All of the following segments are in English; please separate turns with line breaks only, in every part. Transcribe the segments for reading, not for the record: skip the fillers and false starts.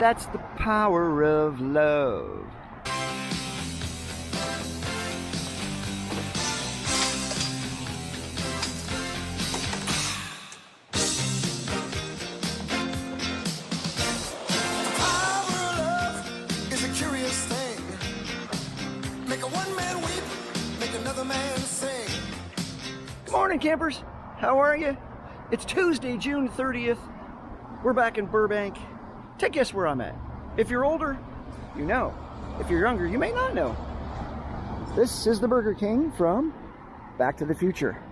That's the power of love. Good morning, campers. How are you? It's Tuesday, June 30th. We're back in Burbank. Take a guess where I'm at. If you're older, you know. If you're younger, you may not know. This is the Burger King from Back to the Future.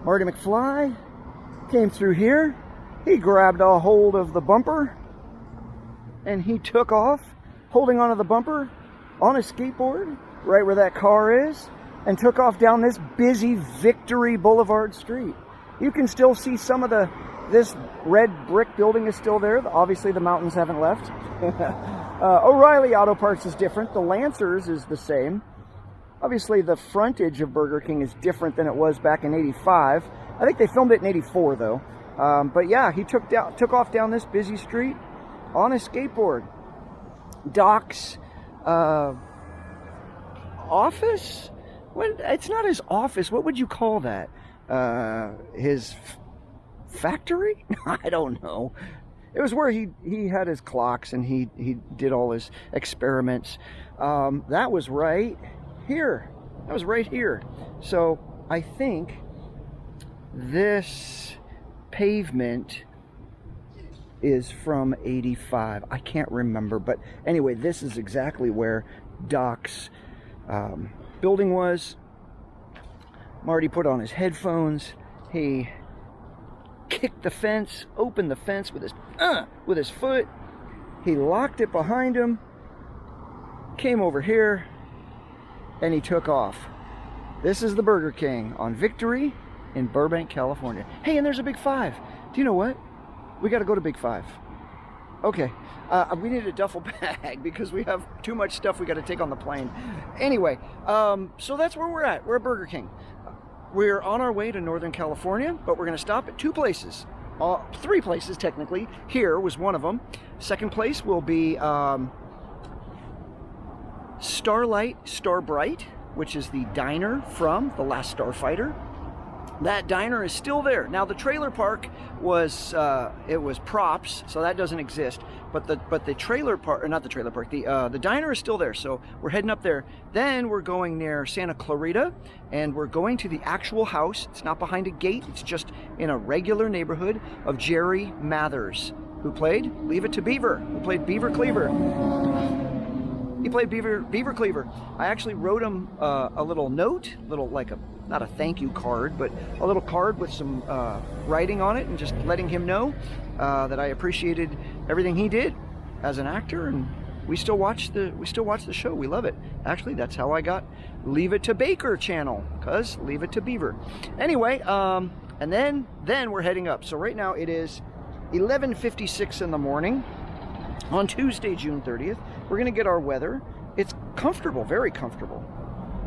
Marty McFly came through here. He grabbed a hold of the bumper and he took off, holding onto the bumper on a skateboard, right where that car is, and took off down this busy Victory Boulevard street. You can still see some of this red brick building is still there. Obviously the mountains haven't left. O'Reilly Auto Parts is different. The Lancers is the same. Obviously the frontage of Burger King is different than it was back in '85. I think they filmed it in '84 though. But yeah, he took off down this busy street on a skateboard. Doc's office? It's not his office. What would you call that? His factory? I don't know. It was where he had his clocks and he did all his experiments. That was right here. That was right here. So I think this pavement is from '85. I can't remember, but anyway, this is exactly where Doc's building was. Marty put on his headphones. He kicked the fence, opened the fence with his foot. He locked it behind him, came over here, and he took off. This is the Burger King on Victory in Burbank, California. Hey, and there's a Big Five. Do you know what? We got to go to Big Five. Okay. We need a duffel bag because we have too much stuff we got to take on the plane. Anyway, so that's where we're at. We're at Burger King. We're on our way to Northern California, but we're going to stop at two places. Three places, technically. Here was one of them. Second place will be Starbrite, which is the diner from the last Starfighter. That diner is still there. Now the trailer park was props, so that doesn't exist. But the trailer park, or not the trailer park, the diner is still there. So we're heading up there. Then we're going near Santa Clarita, and we're going to the actual house. It's not behind a gate. It's just in a regular neighborhood of Jerry Mathers, who played Leave It to Beaver, who played Beaver Cleaver. He played Beaver Cleaver. I actually wrote him a little note, not a thank you card, but a little card with some writing on it, and just letting him know that I appreciated everything he did as an actor, and we still watch the show. We love it. Actually, that's how I got Leave It to Baker channel, cause Leave It to Beaver. Anyway, and then we're heading up. So right now it is 11:56 in the morning on Tuesday, June 30th. We're gonna get our weather. It's comfortable, very comfortable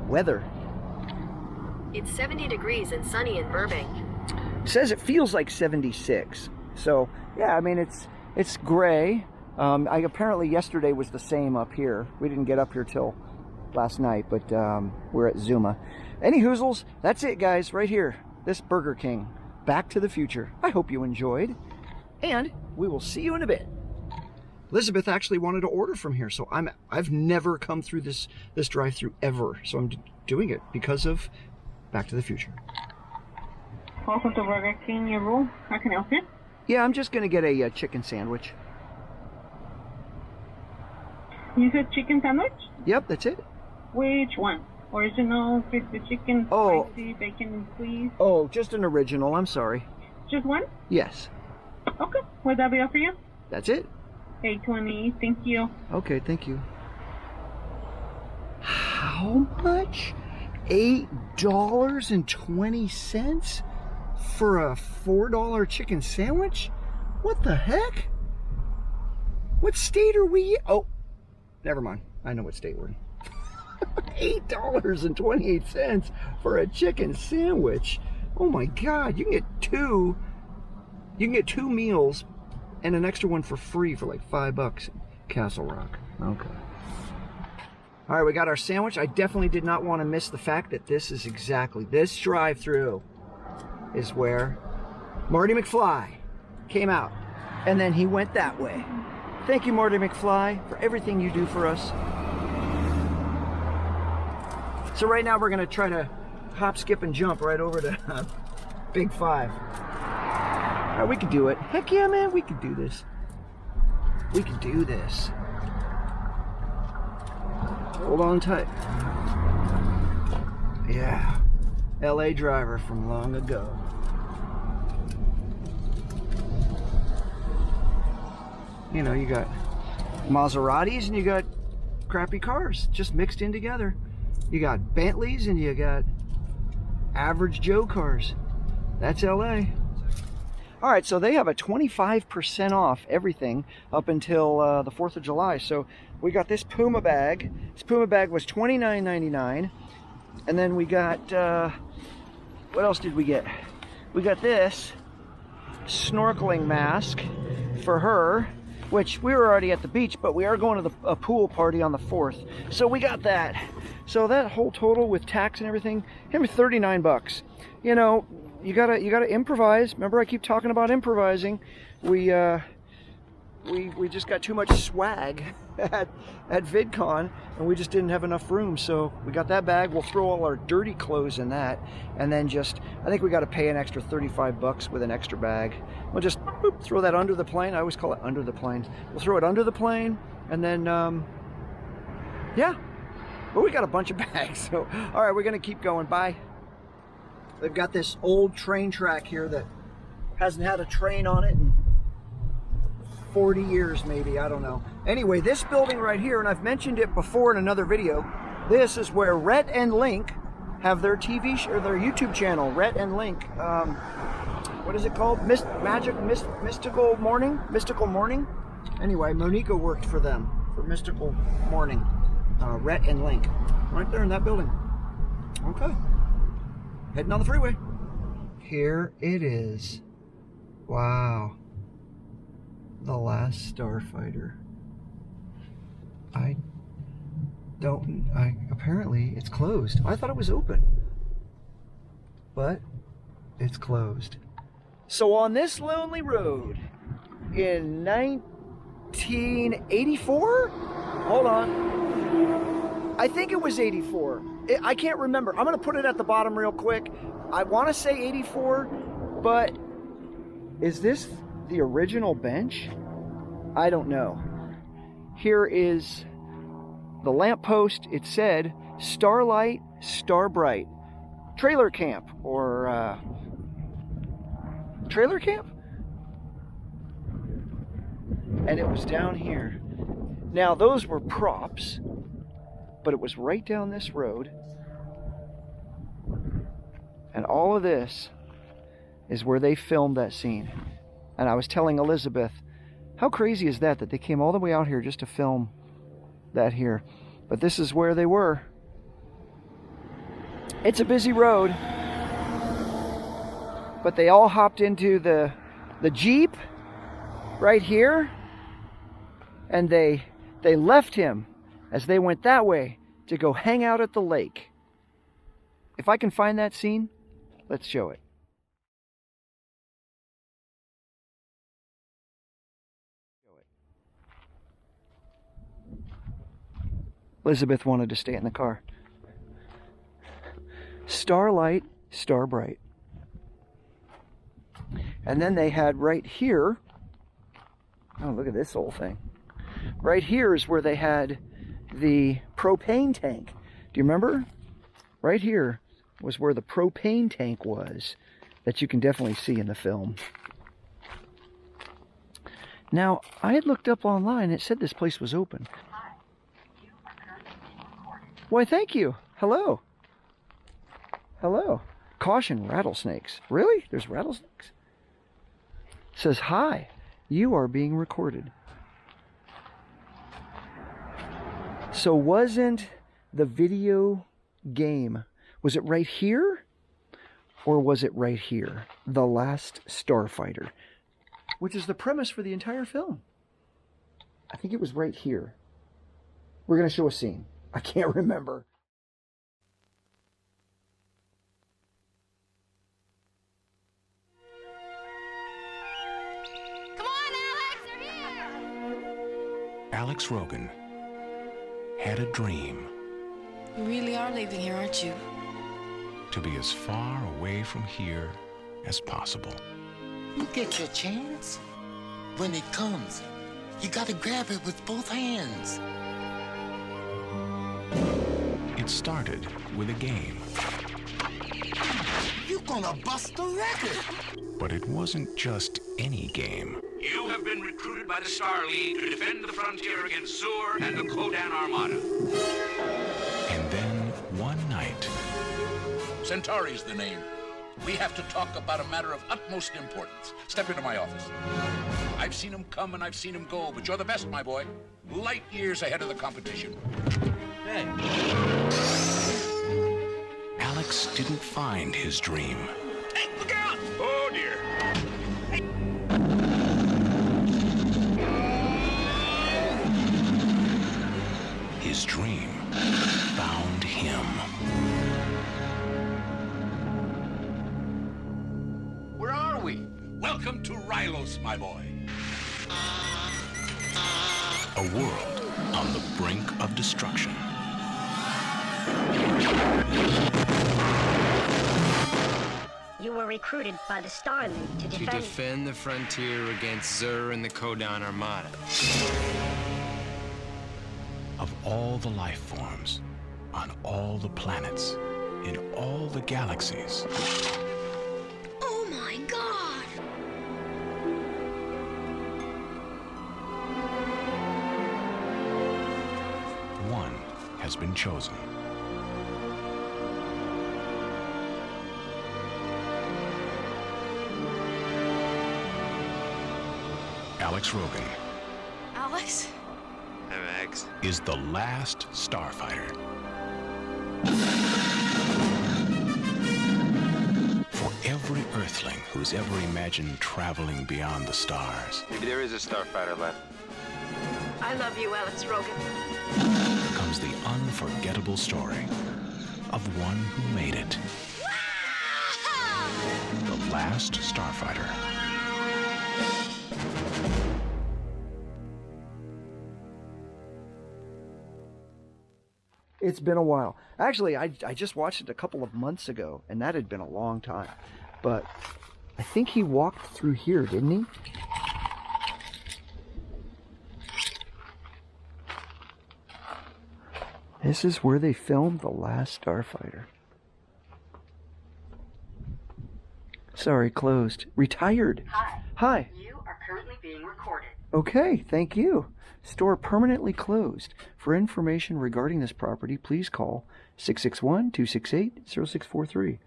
weather.
It's 70 degrees and sunny in Burbank.
Says it feels like 76. So yeah, I mean it's gray. Apparently yesterday was the same up here. We didn't get up here till last night, but we're at Zuma. Any hoozles, that's it guys, right here. This Burger King, Back to the Future. I hope you enjoyed, and we will see you in a bit. Elizabeth actually wanted to order from here, so I've never come through this drive-through ever, so I'm doing it because of Back to the Future.
Welcome to Burger King, your room. How can I help you?
Yeah, I'm just gonna get a chicken sandwich.
You said chicken sandwich?
Yep, that's it.
Which one? Original, crispy chicken, spicy, bacon, please?
Oh, just an original, I'm sorry.
Just one?
Yes.
Okay, would that be all for you?
That's it.
$8.20, thank you.
Okay, thank you. How much? $8.20 for a $4 chicken sandwich? What the heck? What state are we in? Oh, never mind. I know what state we're in. $8.28 for a chicken sandwich. Oh my God, you can get two meals and an extra one for free for like $5 in Castle Rock. Okay. All right, we got our sandwich. I definitely did not want to miss the fact that this is exactly, this drive-through is where Marty McFly came out. And then he went that way. Thank you, Marty McFly, for everything you do for us. So right now we're gonna try to hop, skip, and jump right over to Big 5. All right, we could do it. Heck yeah, man, we could do this. We could do this. Hold on tight. Yeah, LA driver from long ago. You know, you got Maseratis and you got crappy cars just mixed in together. You got Bentleys and you got average Joe cars. That's LA. All right, so they have a 25% off everything up until the 4th of July. So we got this Puma bag. This Puma bag was $29.99. And then we got, what else did we get? We got this snorkeling mask for her, which we were already at the beach, but we are going to a pool party on the 4th. So we got that. So that whole total with tax and everything, him $39. You know, you gotta improvise. Remember, I keep talking about improvising. We just got too much swag at VidCon, and we just didn't have enough room. So we got that bag. We'll throw all our dirty clothes in that, and then just, I think we got to pay an extra $35 with an extra bag. We'll just boop, throw that under the plane. I always call it under the plane. We'll throw it under the plane, and then yeah. But we got a bunch of bags. So all right, we're gonna keep going. Bye. They've got this old train track here that hasn't had a train on it in 40 years maybe, I don't know. Anyway, this building right here, and I've mentioned it before in another video, this is where Rhett and Link have their TV show, or their YouTube channel, Rhett and Link. What is it called? Mystical Morning? Anyway, Monica worked for them, for Mystical Morning. Rhett and Link, right there in that building. Okay, heading on the freeway. Here it is. Wow. The Last Starfighter. Apparently it's closed. I thought it was open, but it's closed. So on this lonely road in 1984, hold on, I think it was 84. I can't remember. I'm gonna put it at the bottom real quick. I want to say 84, but is this the original bench? I don't know. Here is the lamppost. It said Starlite, Starbrite trailer camp, or trailer camp, and it was down here. Now those were props, but it was right down this road, and all of this is where they filmed that scene. And I was telling Elizabeth, how crazy is that they came all the way out here just to film that here. But this is where they were. It's a busy road, but they all hopped into the Jeep right here, and they left him as they went that way to go hang out at the lake. If I can find that scene, let's show it. Elizabeth wanted to stay in the car. Starlight, Starbrite. And then they had right here, oh, look at this whole thing. Right here is where they had the propane tank. Do you remember? Right here was where the propane tank was, that you can definitely see in the film. Now, I had looked up online, it said this place was open. Why, thank you. Hello. Hello. Caution, rattlesnakes. Really? There's rattlesnakes? It says, hi, you are being recorded. So wasn't the video game, was it right here? Or was it right here? The Last Starfighter. which is the premise for the entire film. I think it was right here. We're going to show a scene. I can't remember.
Come on, Alex, they're here!
Alex Rogan had a dream.
You really are leaving here, aren't you?
To be as far away from here as possible.
You get your chance. When it comes, you gotta grab it with both hands.
It started with a game.
You gonna bust the record.
But it wasn't just any game.
You have been recruited by the Starlite to defend the frontier against Zur and the Kodan Armada.
And then one night,
Centauri's the name. We have to talk about a matter of utmost importance. Step into my office. I've seen him come and I've seen him go, but you're the best, my boy. Light years ahead of the competition.
Hey.
Alex didn't find his dream.
Hey, look out! Oh, dear.
His dream found him.
Where are we? Welcome to Rylos, my boy.
A world on the brink of destruction.
You were recruited by the Starlite to
To defend the frontier against Zur and the Kodan Armada.
Of all the life forms, on all the planets, in all the galaxies,
Oh my God!
one has been chosen. Alex Rogan
Alex?
Hi, Max.
is the last Starfighter. For every Earthling who's ever imagined traveling beyond the stars,
Maybe there is a Starfighter left.
I love you, Alex Rogan.
comes the unforgettable story of one who made it. The last Starfighter.
It's been a while. Actually, I just watched it a couple of months ago, and that had been a long time. But I think he walked through here, didn't he? This is where they filmed The Last Starfighter. Sorry, closed. Retired.
Hi.
Hi.
You are currently being recorded.
Okay, thank you. Store permanently closed. For information regarding this property, please call 661-268-0643.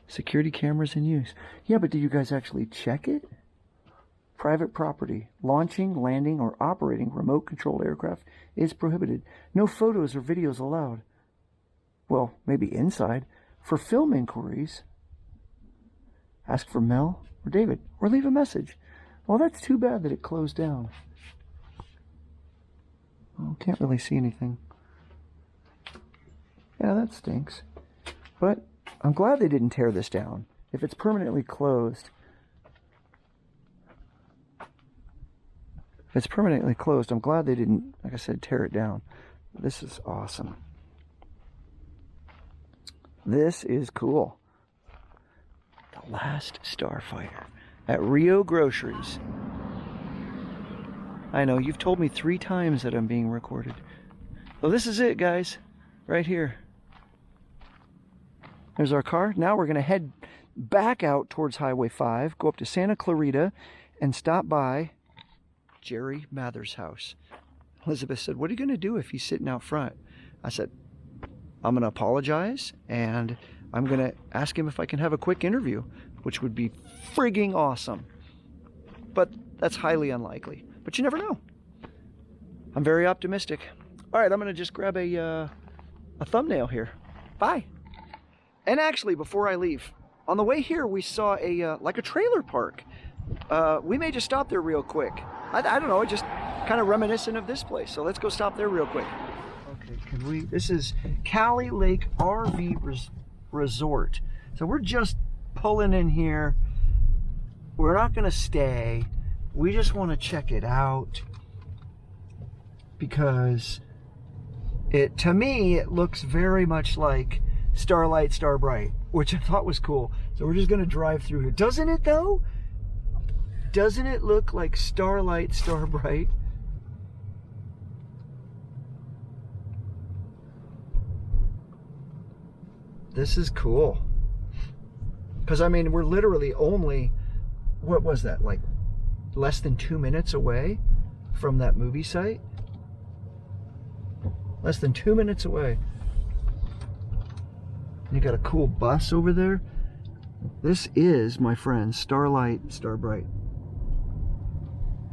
Security cameras in use. Yeah, but do you guys actually check it? Private property. Launching, landing, or operating remote-controlled aircraft is prohibited. No photos or videos allowed. Well, maybe inside. For film inquiries, ask for Mel or David, or leave a message. Well, that's too bad that it closed down. Oh, can't really see anything. Yeah, that stinks. But I'm glad they didn't tear this down. If it's permanently closed, I'm glad they didn't, like I said, tear it down. This is awesome. This is cool. The Last Starfighter at Rio Groceries. I know, you've told me 3 times that I'm being recorded. Well, this is it, guys. Right here. There's our car. Now we're going to head back out towards Highway 5, go up to Santa Clarita, and stop by Jerry Mather's house. Elizabeth said, what are you going to do if he's sitting out front? I said, I'm going to apologize, and I'm going to ask him if I can have a quick interview, which would be frigging awesome. But that's highly unlikely. But you never know. I'm very optimistic. All right, I'm going to just grab a thumbnail here. Bye. And actually, before I leave, on the way here, we saw like a trailer park we may just stop there real quick. I don't know, just kind of reminiscent of this place. So let's go stop there real quick. Okay, can we? This is Cali Lake RV Resort. So we're just pulling in here. We're not going to stay. We just want to check it out because to me, it looks very much like Starlite, Starbrite, which I thought was cool. So we're just going to drive through here. Doesn't it though? Doesn't it look like Starlite, Starbrite? This is cool. Because, I mean, we're literally only, what was that, like less than 2 minutes away from that movie site? Less than 2 minutes away. You got a cool bus over there. This is, my friends, Starlite, Starbrite.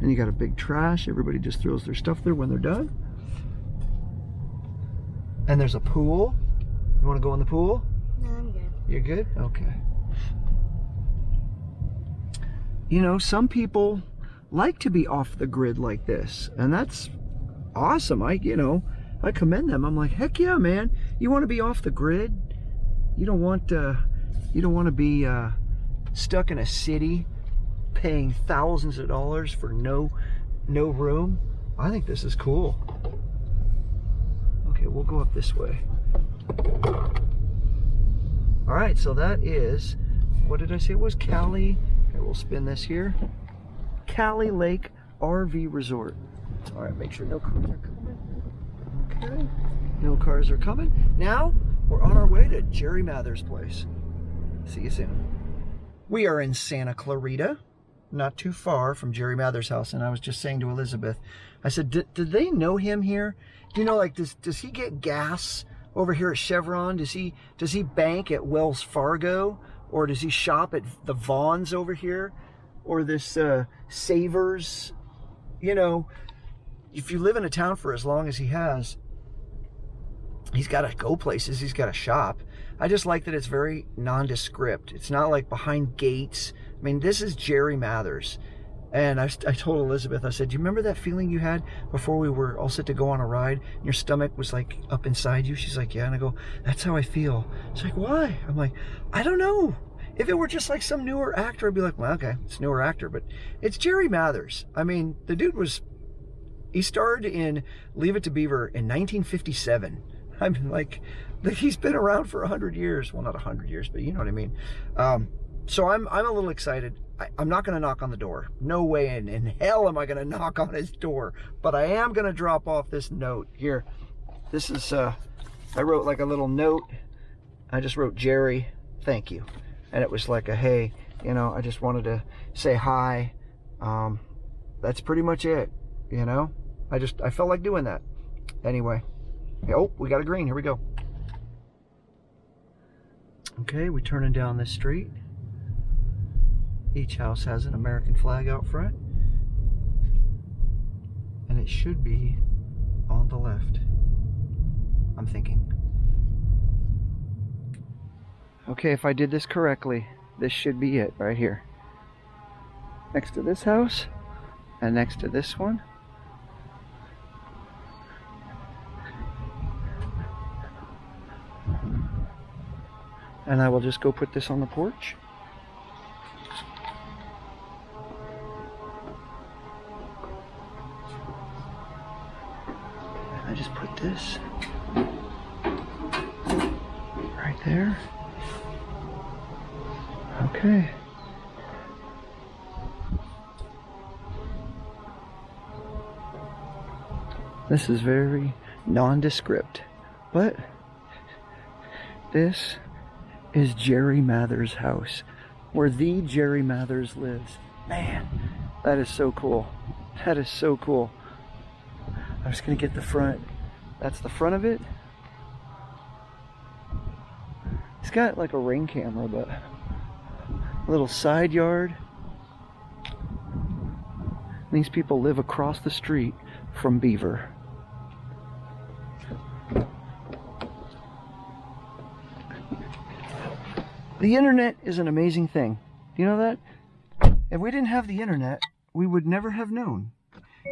And you got a big trash. Everybody just throws their stuff there when they're done. And there's a pool. You want to go in the pool?
No, I'm good.
You're good? Okay. You know, some people like to be off the grid like this, and that's awesome. I commend them. I'm like, heck yeah, man. You want to be off the grid? You don't want to be stuck in a city paying thousands of dollars for no room. I think this is cool. Okay, we'll go up this way. All right, so that is, what did I say it was? Cali. Okay, we'll spin this here. Cali Lake RV Resort. All right, make sure no cars are coming. Okay, no cars are coming. Now we're on our way to Jerry Mather's place. See you soon. We are in Santa Clarita, not too far from Jerry Mather's house, and I was just saying to Elizabeth, I said, did they know him here? You know, like, does he get gas over here at Chevron? Does he bank at Wells Fargo? Or does he shop at the Vons over here? Or this Savers? You know, if you live in a town for as long as he has, he's got to go places, he's got to shop. I just like that it's very nondescript. It's not like behind gates. I mean, this is Jerry Mather's. And I told Elizabeth, I said, do you remember that feeling you had before we were all set to go on a ride? And your stomach was like up inside you? She's like, yeah. And I go, that's how I feel. She's like, why? I'm like, I don't know. If it were just like some newer actor, I'd be like, well, okay, it's a newer actor. But it's Jerry Mather's. I mean, the dude he starred in Leave It to Beaver in 1957. I mean, like, he's been around for 100 years. Well, not 100 years, but you know what I mean. So I'm a little excited. I'm not going to knock on the door. No way in hell am I going to knock on his door. But I am going to drop off this note here. This is, I wrote like a little note. I just wrote, Jerry, thank you. And it was like a, hey, you know, I just wanted to say hi. That's pretty much it, you know. I felt like doing that. Anyway. Oh, we got a green. Here we go. Okay, we're turning down this street. Each house has an American flag out front. And it should be on the left, I'm thinking. Okay, if I did this correctly, this should be it right here. Next to this house, and next to this one. And I will just go put this on the porch. I just put this right there. Okay. This is very nondescript, but this is Jerry Mather's house, where the Jerry Mathers lives. Man, that is so cool. That is so cool. I'm just gonna get the front. That's the front of it. It's got like a ring camera, but a little side yard. These people live across the street from Beaver. The internet is an amazing thing. Do you know that? if we didn't have the internet, we would never have known.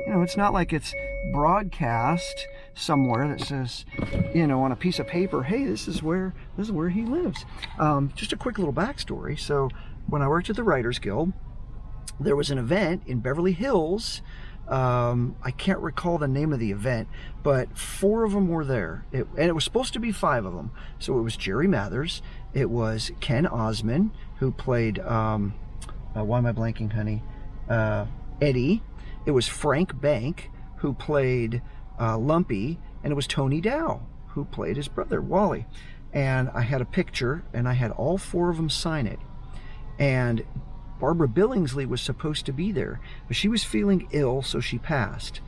You know, it's not like it's broadcast somewhere that says, you know, on a piece of paper, hey, this is where he lives. Just a quick little backstory. So when I worked at the Writers Guild, there was an event in Beverly Hills. I can't recall the name of the event, but 4 of them were there. And it was supposed to be 5 of them. So it was Jerry Mathers. It was Ken Osmond, who played, why am I blanking, honey? Eddie. It was Frank Bank, who played Lumpy, and it was Tony Dow, who played his brother, Wally. And I had a picture, and I had all 4 of them sign it. And Barbara Billingsley was supposed to be there, but she was feeling ill, so she passed.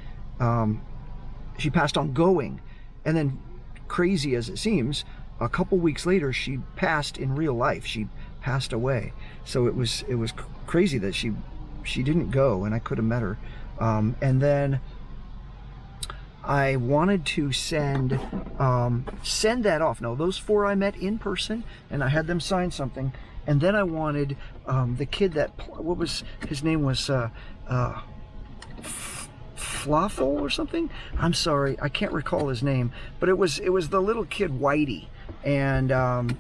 She passed on going. And then, crazy as it seems, a couple weeks later, she passed in real life. She passed away. So it was crazy that she didn't go, and I could have met her. And then I wanted to send that off. Now, those 4 I met in person, and I had them sign something. And then I wanted the kid that, what was, his name was Fluffle or something? I'm sorry, I can't recall his name. But it was the little kid Whitey. And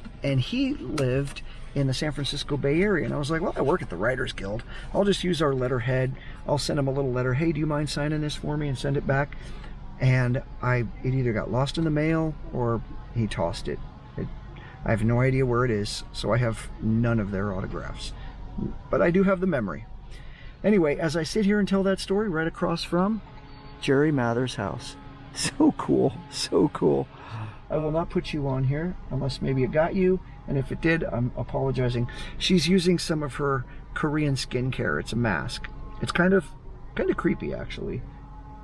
he lived in the San Francisco Bay Area. And I was like, well, I work at the Writers Guild. I'll just use our letterhead. I'll send him a little letter. Hey, do you mind signing this for me, and send it back? And it either got lost in the mail or he tossed it. I have no idea where it is, so I have none of their autographs. But I do have the memory. Anyway, as I sit here and tell that story, right across from Jerry Mathers' house. So cool, so cool. I will not put you on here unless maybe it got you, and if it did, I'm apologizing. She's using some of her Korean skincare. It's a mask. It's kind of creepy, actually.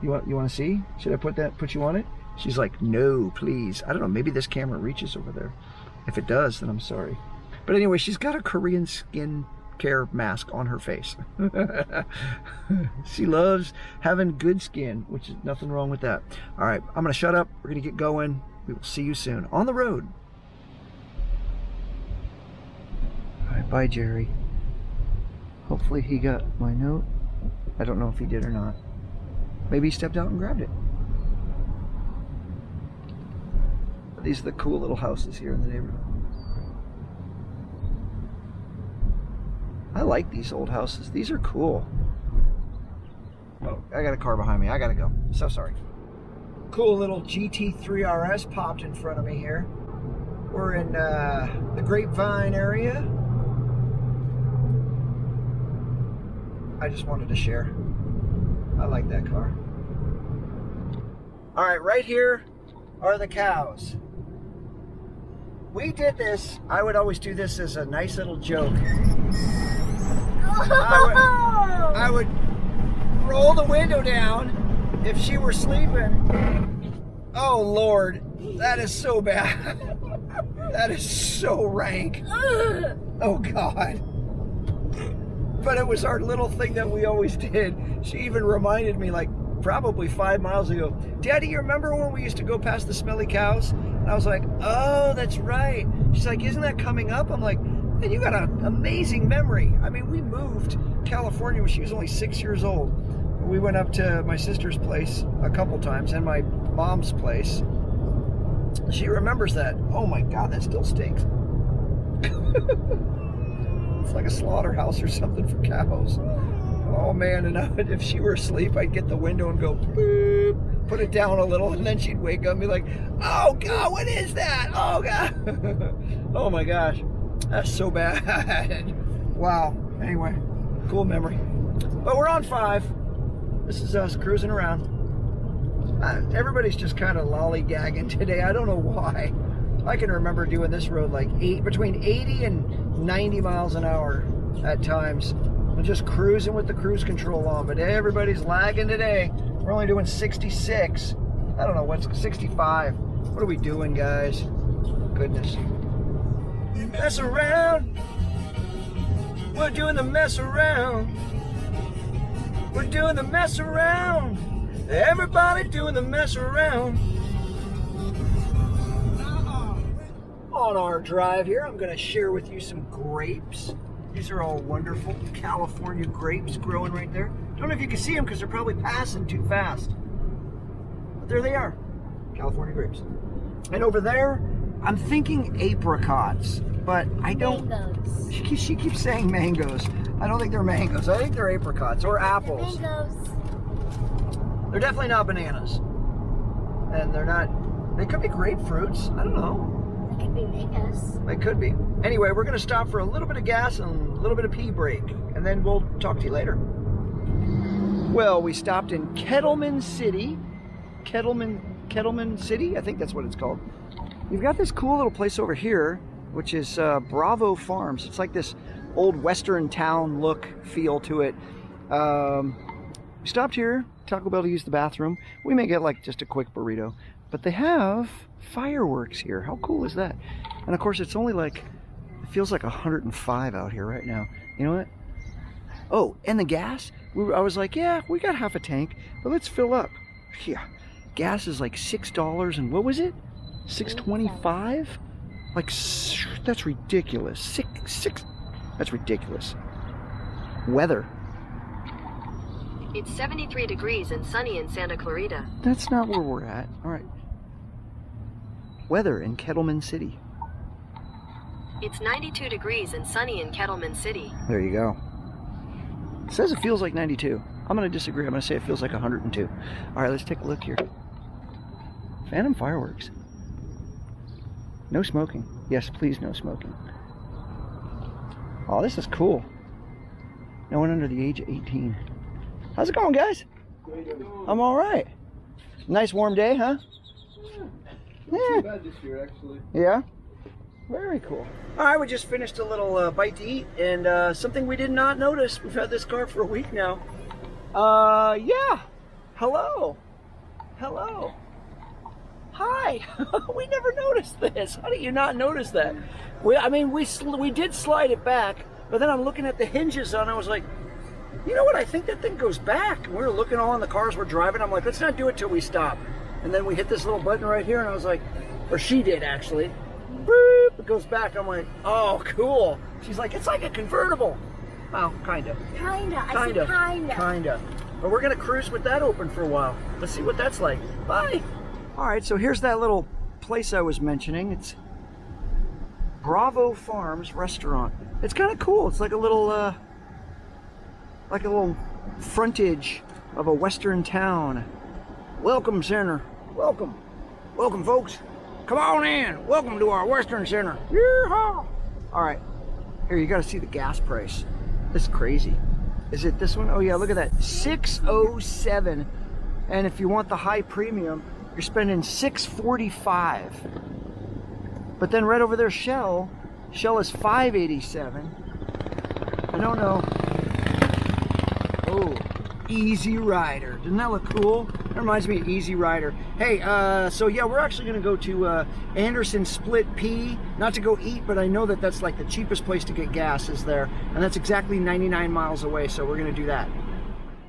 You want to see? Should I put you on it? She's like, no, please. I don't know, maybe this camera reaches over there. If it does, then I'm sorry. But anyway, she's got a Korean skincare mask on her face. She loves having good skin, which is nothing wrong with that. All right, I'm going to shut up. We're going to get going. We will see you soon on the road. All right, bye, Jerry. Hopefully he got my note. I don't know if he did or not. Maybe he stepped out and grabbed it. These are the cool little houses here in the neighborhood. I like these old houses. These are cool. Oh, I got a car behind me. I gotta go. So sorry. Cool little GT3 RS popped in front of me here. We're in the Grapevine area. I just wanted to share. I like that car. All right, right here are the cows. We did this, I would always do this as a nice little joke. I would roll the window down if she were sleeping. Oh Lord, that is so bad. That is so rank. Oh God. But it was our little thing that we always did. She even reminded me, like, probably 5 miles ago, Daddy, you remember when we used to go past the smelly cows? And I was like, oh, that's right. She's like, isn't that coming up? I'm like, man, you got an amazing memory. I mean, we moved California when she was only 6 years old. We went up to my sister's place a couple times and my mom's place. She remembers that. Oh my God, that still stinks. It's like a slaughterhouse or something for cows. Oh man, and if she were asleep, I'd get the window and go boop, put it down a little, and then she'd wake up and be like, oh God, what is that? Oh God. Oh my gosh, that's so bad. Wow, anyway, cool memory. But we're on 5. This is us cruising around. Everybody's just kind of lollygagging today. I don't know why. I can remember doing this road like between 80 and 90 miles an hour at times. I'm just cruising with the cruise control on, but everybody's lagging today. We're only doing 66. I don't know, what's 65? What are we doing, guys? Goodness. Mess around. We're doing the mess around. We're doing the mess around. Everybody doing the mess around. On our drive here, I'm going to share with you some grapes. These are all wonderful California grapes growing right there. Don't know if you can see them because they're probably passing too fast. But there they are, California grapes. And over there, I'm thinking apricots, but I don't.
Mangoes.
She keeps saying mangoes. I don't think they're mangoes. I think they're apricots or apples.
Mangoes.
They're definitely not bananas. And they're not. They could be grapefruits. I don't know.
It could be mangoes.
They could be. Anyway, we're going to stop for a little bit of gas and a little bit of pee break, and then we'll talk to you later. Well, we stopped in Kettleman City. Kettleman City? I think that's what it's called. You've got this cool little place over here, which is Bravo Farms. It's like this old western town look, feel to it. We stopped here, Taco Bell, to use the bathroom. We may get like just a quick burrito, but they have fireworks here. How cool is that? And of course, it's only like, it feels like 105 out here right now. You know what? Oh, and the gas? I was like, yeah, we got half a tank, but let's fill up. Yeah, gas is like $6 and what was it? $6.25? Like, that's ridiculous. Six. That's ridiculous. Weather.
It's 73 degrees and sunny in Santa Clarita.
That's not where we're at. All right. Weather in Kettleman City.
It's 92 degrees and sunny in Kettleman City.
There you go. It says it feels like 92. I'm going to disagree. I'm going to say it feels like 102. All right, let's take a look here. Phantom fireworks. No smoking. Yes, please, no smoking. Oh, this is cool. No one under the age of 18. How's it going, guys? I'm all right. Nice warm day, huh?
Not too bad this year, actually.
Yeah? Very cool. All right, we just finished a little bite to eat, and something we did not notice. We've had this car for a week now. Yeah. Hello. Hello. Hi. We never noticed this. How did you not notice that? We did slide it back, but then I'm looking at the hinges on it. I was like, you know what? I think that thing goes back. We were looking all in the cars we're driving. I'm like, let's not do it till we stop. And then we hit this little button right here, and I was like, or she did actually. Boop, it goes back. I'm like, oh, cool. She's like, it's like a convertible. Well, kind of. Kind of. But we're going to cruise with that open for a while. Let's see what that's like. Bye. All right, so here's that little place I was mentioning. It's Bravo Farms Restaurant. It's kind of cool. It's like a little frontage of a western town. Welcome, center. Welcome. Welcome, folks. Come on in. Welcome to our western center. Yeehaw! All right. Here, you got to see the gas price. This is crazy. Is it this one? Oh, yeah, look at that. $6.07. And if you want the high premium, you're spending $6.45. But then right over there, Shell is $5.87. I don't know. Oh, Easy Rider. Doesn't that look cool? That reminds me of Easy Rider. Hey, so yeah, we're actually going to go to Anderson Split P. Not to go eat, but I know that that's like the cheapest place to get gas is there. And that's exactly 99 miles away, so we're going to do that.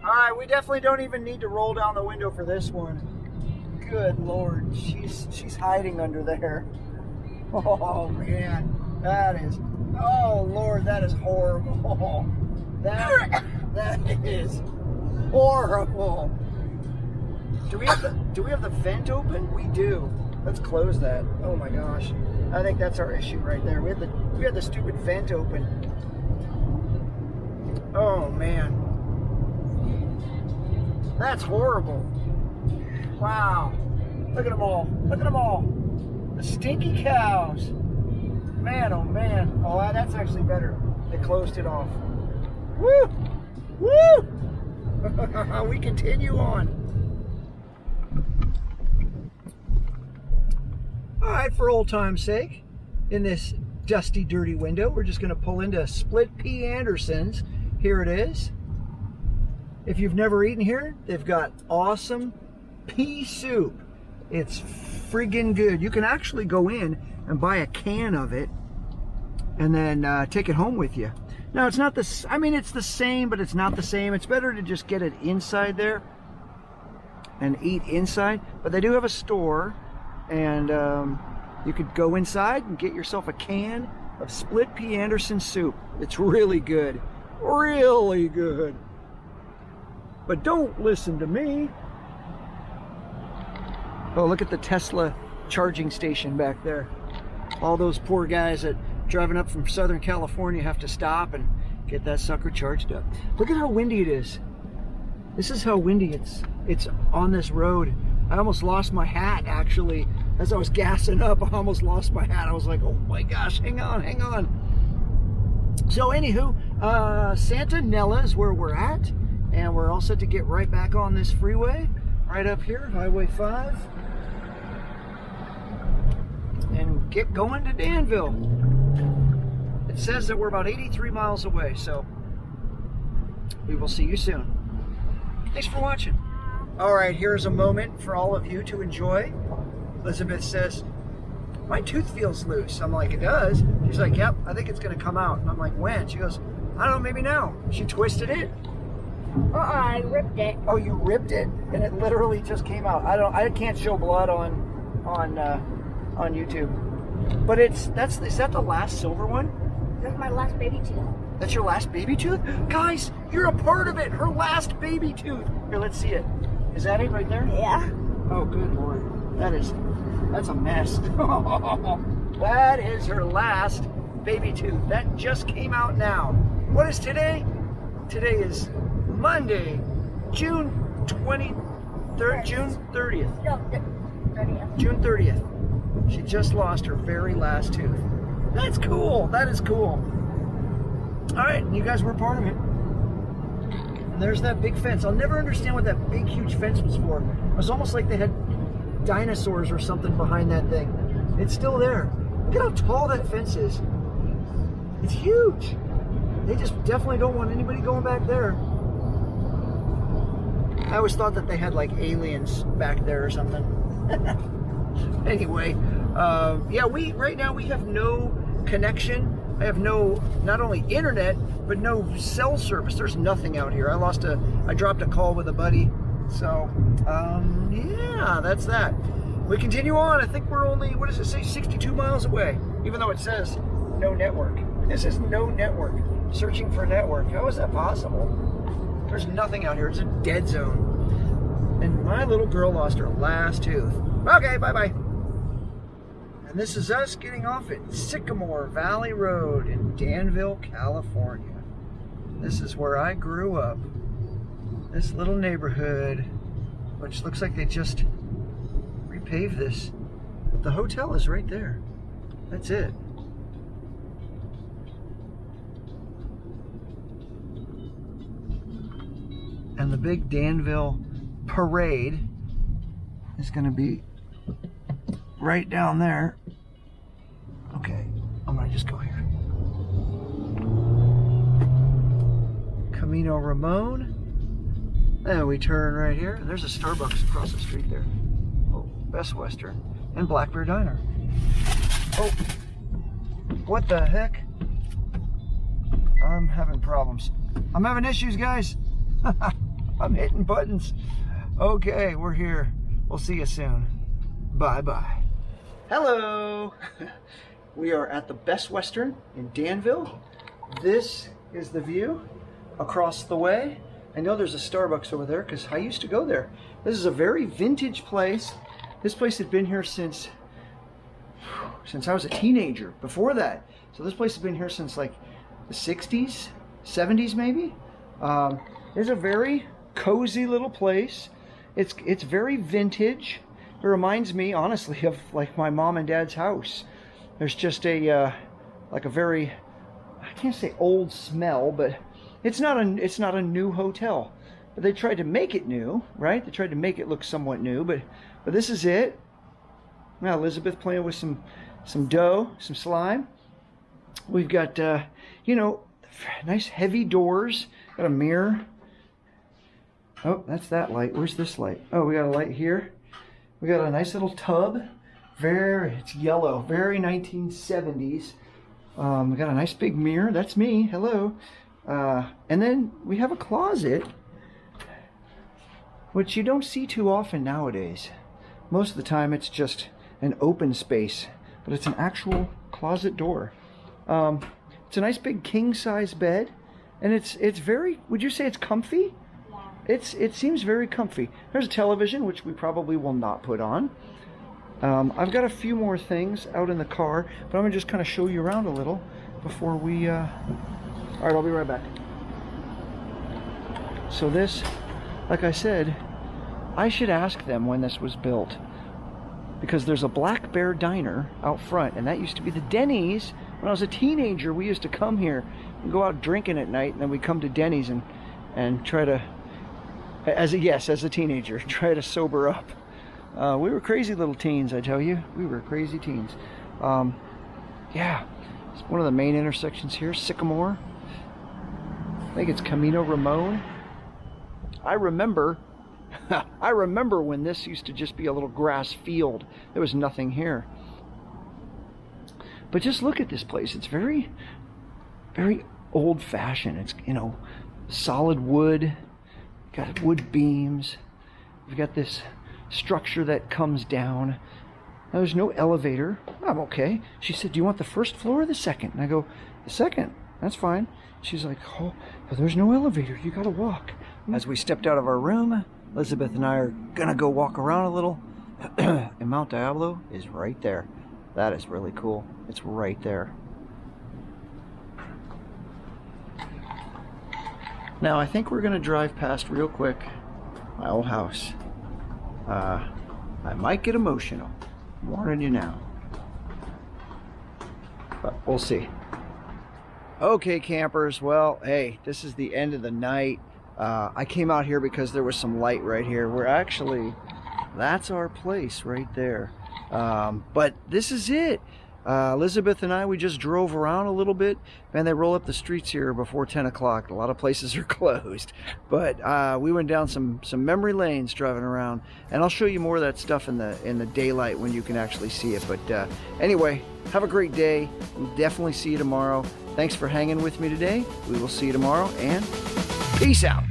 All right, we definitely don't even need to roll down the window for this one. Good Lord, she's hiding under there. Oh, man, that is, oh, Lord, that is horrible. That is horrible. Do we have the vent open? We do. Let's close that. Oh my gosh. I think that's our issue right there. We had the stupid vent open. Oh man. That's horrible. Wow. Look at them all. Look at them all. The stinky cows. Man, oh man. Oh, that's actually better. They closed it off. Woo! Woo! We continue on. All right, for old time's sake, in this dusty, dirty window, we're just going to pull into Split P. Anderson's. Here it is. If you've never eaten here, they've got awesome pea soup. It's friggin' good. You can actually go in and buy a can of it and then take it home with you. Now, it's not the, I mean, it's the same, but it's not the same. It's better to just get it inside there and eat inside. But they do have a store, and you could go inside and get yourself a can of split pea Anderson soup. It's really good. Really good. But don't listen to me. Oh, look at the Tesla charging station back there. All those poor guys that driving up from Southern California have to stop and get that sucker charged up. Look at how windy it is. This is how windy it's on this road. I almost lost my hat, actually. As I was gassing up, I almost lost my hat. I was like, oh my gosh, hang on, hang on. So anywho, Santa Nella is where we're at, and we're all set to get right back on this freeway, right up here, Highway 5, and get going to Danville. It says that we're about 83 miles away, so we will see you soon. Thanks for watching. All right, here's a moment for all of you to enjoy. Elizabeth says, my tooth feels loose. I'm like, it does? She's like, yep, I think it's gonna come out. And I'm like, when? She goes, I don't know, maybe now. She twisted it.
I ripped it.
Oh, you ripped it, and it literally just came out. I can't show blood on YouTube. But is that the last silver one?
That's my last baby tooth.
That's your last baby tooth? Guys, you're a part of it. Her last baby tooth. Here, let's see it. Is that it right there?
Yeah.
Oh, good Lord. That's a mess. That is her last baby tooth. That just came out now. What is today? Today is Monday, June 23rd, June 30th.
No, 30th.
June 30th. She just lost her very last tooth. That's cool. That is cool. All right, you guys were part of it. And there's that big fence. I'll never understand what that big, huge fence was for. It was almost like they had dinosaurs or something behind that thing. It's still there. Look at how tall that fence is. It's huge. They just definitely don't want anybody going back there. I always thought that they had like aliens back there or something. Anyway, yeah, right now we have no connection. I have no, not only internet, but no cell service. There's nothing out here. I dropped a call with a buddy. So, yeah, that's that. We continue on. I think we're only, what does it say, 62 miles away, even though it says no network. It says no network. Searching for network. How is that possible? There's nothing out here. It's a dead zone. And my little girl lost her last tooth. Okay, bye-bye. And this is us getting off at Sycamore Valley Road in Danville, California. This is where I grew up. This little neighborhood, which looks like they just repaved this. But the hotel is right there. That's it. And the big Danville parade is going to be right down there. Okay, I'm going to just go here. Camino Ramon. And we turn right here. There's a Starbucks across the street there. Oh, Best Western. And Black Bear Diner. Oh, what the heck? I'm having problems. I'm having issues, guys. I'm hitting buttons. Okay, we're here. We'll see you soon. Bye-bye. Hello. We are at the Best Western in Danville. This is the view across the way. I know there's a Starbucks over there because I used to go there. This is a very vintage place. This place had been here since I was a teenager. Before that. So this place has been here since like the 60s, 70s maybe. There's a very cozy little place. It's very vintage. It reminds me, honestly, of like my mom and dad's house. There's just a like a very, I can't say old smell, but it's not a new hotel. But they tried to make it new, right? They tried to make it look somewhat new, but this is it. Now Elizabeth playing with some dough, some slime. We've got you know, nice heavy doors. Got a mirror. Oh, that's that light. Where's this light? Oh, we got a light here. We got a nice little tub. It's yellow. Very 1970s. We got a nice big mirror. That's me. Hello. And then we have a closet, which you don't see too often nowadays. Most of the time it's just an open space, but it's an actual closet door. It's a nice big king size bed, and it's very. Would you say it's comfy? Yeah. It seems very comfy. There's a television, which we probably will not put on. I've got a few more things out in the car, but I'm gonna just kind of show you around a little before we. All right, I'll be right back. So this, like I said, I should ask them when this was built, because there's a Black Bear Diner out front, and that used to be the Denny's. When I was a teenager, we used to come here and go out drinking at night, and then we'd come to Denny's and try to, as a teenager, try to sober up. We were crazy little teens, I tell you. We were crazy teens. Yeah, it's one of the main intersections here, Sycamore. I think it's Camino Ramon. I remember when this used to just be a little grass field. There was nothing here. But just look at this place. It's very, very old-fashioned. It's, you know, solid wood. Got wood beams. We've got this structure that comes down. Now, there's no elevator. I'm okay. She said, do you want the first floor or the second? And I go, the second. That's fine. She's like, oh, but there's no elevator. You got to walk. As we stepped out of our room, Elizabeth and I are going to go walk around a little. And Mount Diablo is right there. That is really cool. It's right there. Now, I think we're going to drive past real quick my old house. I might get emotional. I'm warning you now. But we'll see. Okay, campers. Well, hey, this is the end of the night. I came out here because there was some light right here. We're actually, that's our place right there. But this is it. Elizabeth and I, we just drove around a little bit. Man, they roll up the streets here before 10 o'clock. A lot of places are closed. But we went down some memory lanes driving around. And I'll show you more of that stuff in the daylight when you can actually see it. But anyway, have a great day. We'll definitely see you tomorrow. Thanks for hanging with me today. We will see you tomorrow, and peace out.